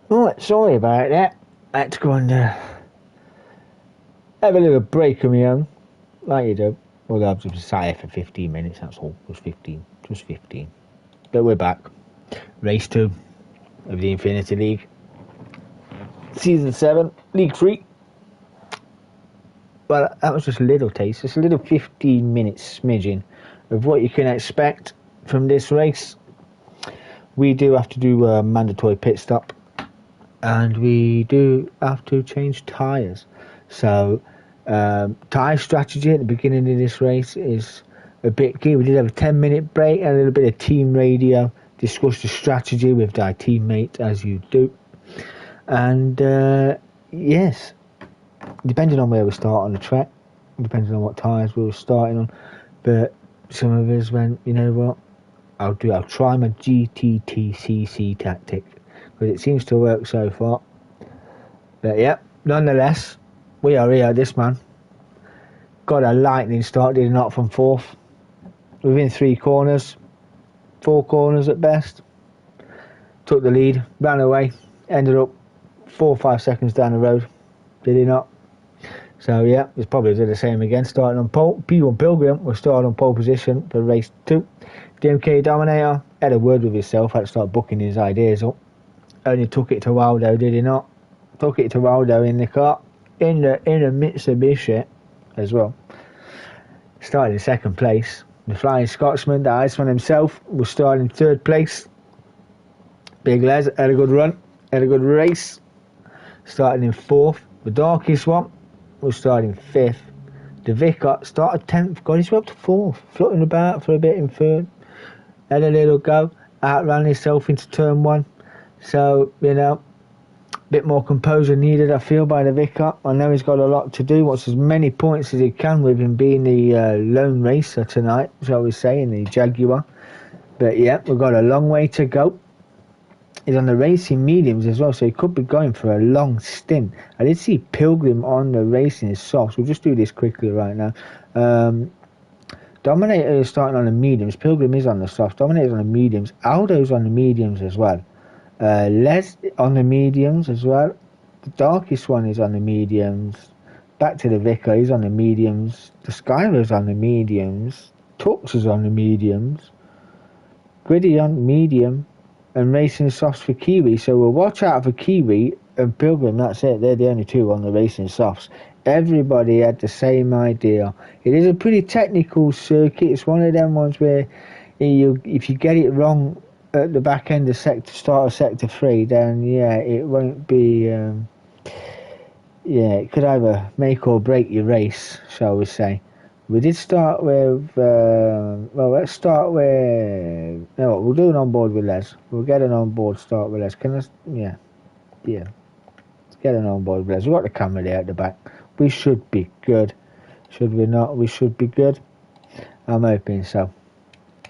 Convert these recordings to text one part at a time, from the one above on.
Right, sorry about that. I had to go and have a little break of my own, like you do. Well, I was sat here for 15 minutes, that's all. It was 15. Just 15. But we're back. Race 2 of the Infinity League. Season 7, League 3. Well, that was just a little taste, just a little 15-minute smidgen of what you can expect from this race. We do have to do a mandatory pit stop, and we do have to change tyres. So, tyre strategy at the beginning of this race is a bit key. We did have a 10-minute break and a little bit of team radio, discuss the strategy with our teammate, as you do. And, yes, depending on where we start on the track, depending on what tyres we were starting on, but some of us went, you know what, I'll try my GTTCC tactic, because it seems to work so far. But yeah, nonetheless, we are here, this man. Got a lightning start, did not from fourth. Within 4 corners at best. Took the lead, ran away, ended up 4 or 5 seconds down the road. Did he not? So yeah, he's probably did the same again, starting on pole. P1 Pilgrim was starting on pole position for race 2. DMK Dominator had a word with himself, had to start booking his ideas up. Only took it to Waldo, did he not? Took it to Waldo in the car, in a Mitsubishi as well. Started in 2nd place. The Flying Scotsman, the Iceman himself, was starting in 3rd place. Big Les had a good run, had a good race. Started in 4th. The Darkest One was starting 5th. The Vicar started 10th, got his way up to 4th, floating about for a bit in 3rd. Had a little go, outran himself into turn 1. So, you know, a bit more composure needed, I feel, by the Vicar. I know he's got a lot to do, wants as many points as he can with him being the lone racer tonight, shall we say, in the Jaguar. But yeah, we've got a long way to go. He's on the racing mediums as well, so he could be going for a long stint. I did see Pilgrim on the racing softs. We'll just do this quickly right now. Dominator is starting on the mediums. Pilgrim is on the softs. Dominator's on the mediums. Aldo's on the mediums as well. Les on the mediums as well. The Darkest One is on the mediums. Back to the Vicar, he's on the mediums. The Skyler's on the mediums. Tux is on the mediums. Griddy on medium. And racing softs for Kiwi, so we'll watch out for Kiwi and Pilgrim. That's it, they're the only two on the racing softs. Everybody had the same idea. It is a pretty technical circuit. It's one of them ones where if you get it wrong at the back end of start of sector 3, then yeah, it won't be it could either make or break your race, shall we say. We did start with, let's start with, no, we'll do an onboard with Les. We'll get an onboard start with Les. Yeah. Let's get an onboard with Les. We've got the camera there at the back. We should be good. Should we not? We should be good. I'm hoping so.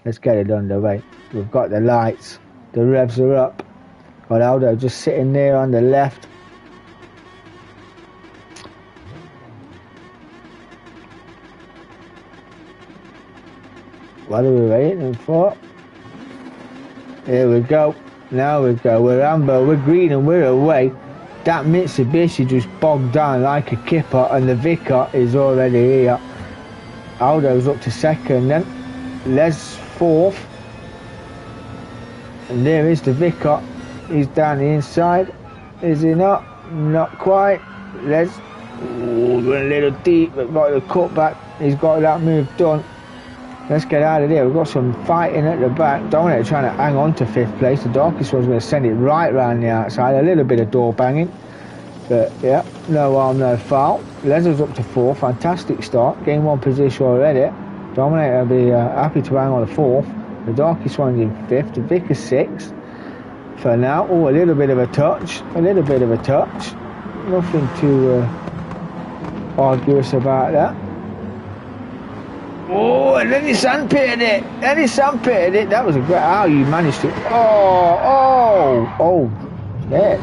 Let's get it underway. We've got the lights. The revs are up. Got Aldo just sitting there on the left. What are we waiting for? Here we go. Now we go. We're amber, we're green, and we're away. That Mitsubishi just bogged down like a kipper, and the Vicar is already here. Aldo's up to 2nd then. Les 4th. And there is the Vicar. He's down the inside. Is he not? Not quite. Les. Ooh, went a little deep, but got the cutback. He's got that move done. Let's get out of there. We've got some fighting at the back. Dominator trying to hang on to 5th place. The Darkest One's going to send it right round the outside. A little bit of door banging. But yeah, no harm, no foul. Leslie's up to 4th. Fantastic start. Gain 1 position already. Dominator will be happy to hang on to 4th. The Darkest One's in 5th. The Vicar's 6th. For now. Oh, a little bit of a touch. A little bit of a touch. Nothing too arduous about that. Oh, and then he sandpitted it. That was a great. How you managed to. Oh, yeah.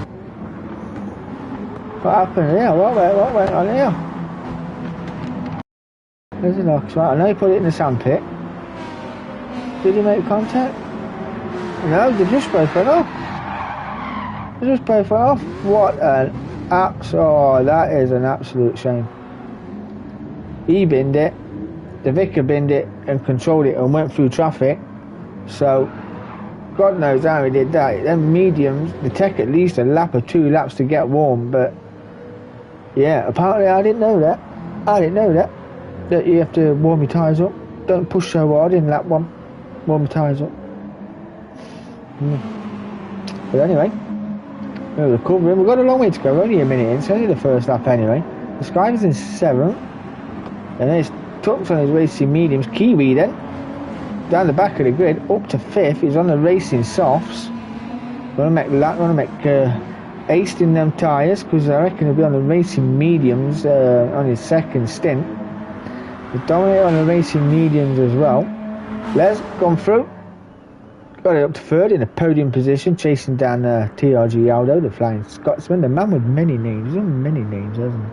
What happened here? What went on here? There's a knock. I know he put it in the sandpit. Did he make contact? No, they just both went up. just both went off. What an oh, that is an absolute shame. He binned it, the vicar binned it and controlled it and went through traffic. So God knows how he did that. Them mediums, they take at least a lap or 2 laps to get warm, but yeah, apparently I didn't know that. That you have to warm your tyres up. Don't push so hard in lap 1. Warm your tyres up. But anyway, we're recovering. We've got a long way to go. We're only a minute in. It's only the first lap anyway. The Sky's in 7th. And then it's Tux on his racing mediums. Kiwi then, down the back of the grid, up to 5th. He's on the racing softs. Want to make aced in them tyres, because I reckon he'll be on the racing mediums on his second stint. He's dominated on the racing mediums as well. Les gone through. Got it up to 3rd in a podium position, chasing down TRG Aldo, the Flying Scotsman, the man with many names. He's on many names, hasn't he?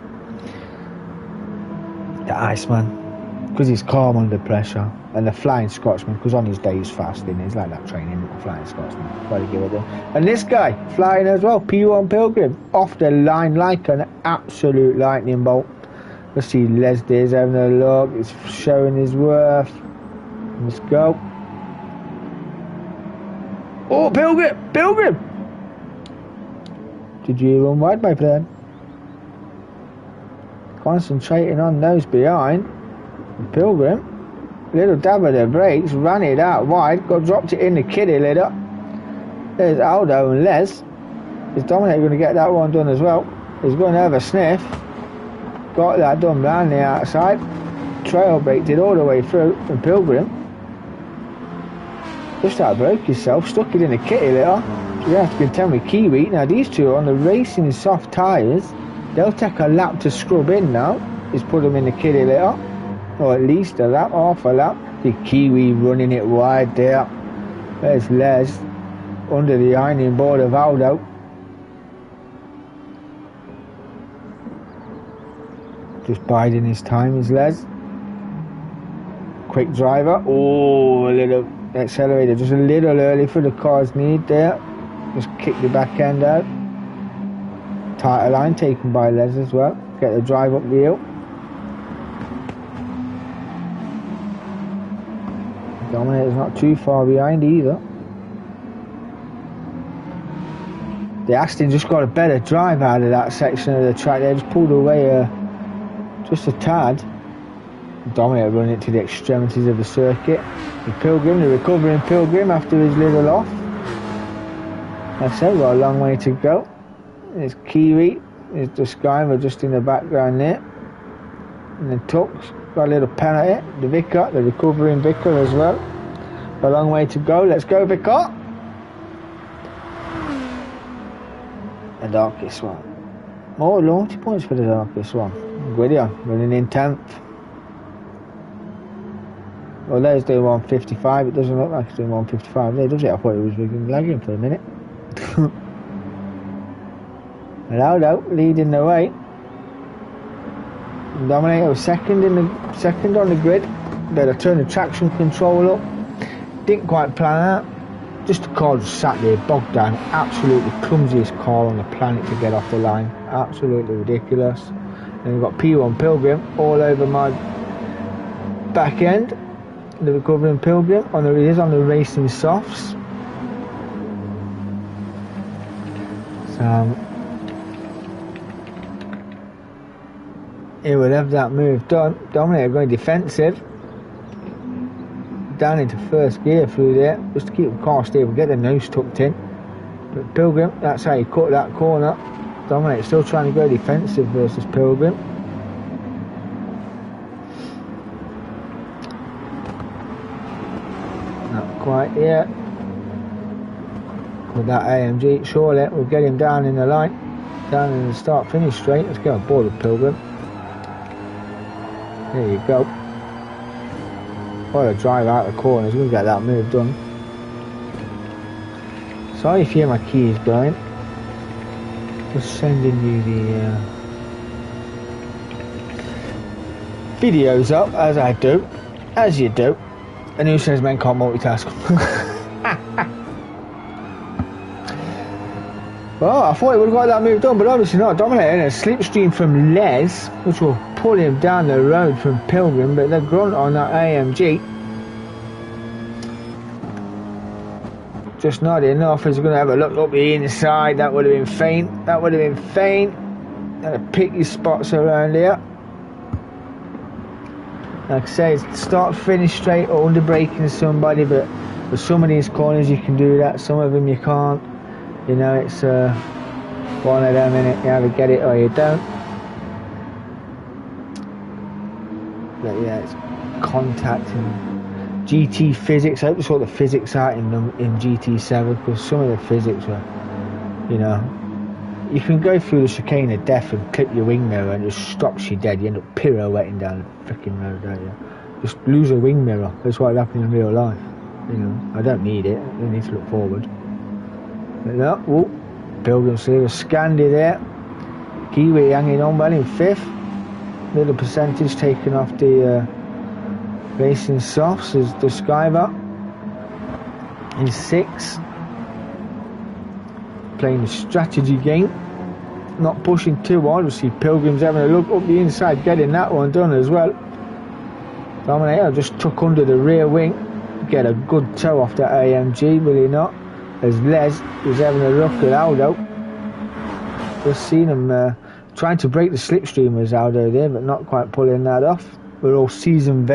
The Iceman, because he's calm under pressure, and the Flying Scotsman, because on his day he's fast, and he's like that training, the Flying Scotsman. Gotta give it there. And this guy, flying as well, P1 Pilgrim, off the line like an absolute lightning bolt. Let's see Les Deers having a look, he's showing his worth. Let's go. Oh, Pilgrim! Did you run wide, my friend? Concentrating on those behind. Pilgrim, little dab of the brakes, ran it out wide, dropped it in the kiddie litter. There's Aldo and Les. Is Dominic going to get that one done as well? He's going to have a sniff. Got that done round the outside. Trail braked it all the way through, and Pilgrim just outbroke himself, stuck it in the kitty litter. You have to contend with Kiwi. Now these two are on the racing soft tyres. They'll take a lap to scrub in now. He's put them in the kitty litter, or at least a lap, half a lap. The Kiwi running it wide there. There's Les under the ironing board of Aldo. Just biding his time is Les. Quick driver. Oh, a little accelerator, just a little early for the car's need there. Just kick the back end out. Tighter line taken by Les as well. Get the drive up the hill. Dominator's not too far behind either. The Aston just got a better drive out of that section of the track. They just pulled away just a tad. Dominator running it to the extremities of the circuit. The Pilgrim, the recovering Pilgrim after his little off. Like I said, we've got a long way to go. There's Kiwi, there's the Skyver just in the background there. And then Tux, got a little penalty. The Vicar, the recovering Vicar as well. A long way to go. Let's go, Vicar. The darkest one. More launch points for the darkest one. Gwydion running in 10th. Well, there's doing 155. It doesn't look like it's doing 155 there, does it? I thought it was lagging for a minute. Ronaldo leading the way. Dominator second on the grid. Better turn the traction control up. Didn't quite plan out. Just the car just sat there, bogged down. Absolutely clumsiest car on the planet to get off the line. Absolutely ridiculous. And we've got P1 Pilgrim all over my back end. The recovering Pilgrim on the racing softs. So he will have that move done. Dominator going defensive. Down into first gear through there, just to keep the car stable, get the nose tucked in. But Pilgrim, that's how you cut that corner. Dominator still trying to go defensive versus Pilgrim. Not quite yet. With that AMG, surely we'll get him down in the line, down in the start-finish straight. Let's go aboard with Pilgrim. There you go. What a drive out the corners, we'll get that move done. Sorry if you hear my keys going. Just sending you the videos up as I do, as you do. And who says men can't multitask? Well, I thought he would have got that move done, but obviously not. Dominating a slipstream from Les, which will pull him down the road from Pilgrim, but they're grunt on that AMG. Just not enough. He's going to have a look up the inside. That would have been faint. That would have been faint. Pick your spots around here. Like I say, start finish straight or under braking somebody, but with some of these corners you can do that, some of them you can't. You know, it's one of them, innit? You either get it or you don't. But yeah, it's contact and GT physics. I hope to sort the physics out in GT7, because some of the physics were, you know, you can go through the chicane of death and clip your wing mirror and it just stops you dead. You end up pirouetting down the freaking road, don't you? Just lose a wing mirror. That's what happened in real life. You know, I don't need it. I don't need to look forward. But no, oh, Pilgrim Silver Scandi there. Kiwi hanging on well in 5th. Little percentage taken off the racing softs as the Skyver in 6th. Playing the strategy game, not pushing too hard. We see Pilgrim's having a look up the inside, getting that one done as well. Dominator just took under the rear wing, get a good toe off that AMG, will he not? As Les was having a look at Aldo. Just seen him trying to break the slipstream with Aldo there, but not quite pulling that off. We're all seasoned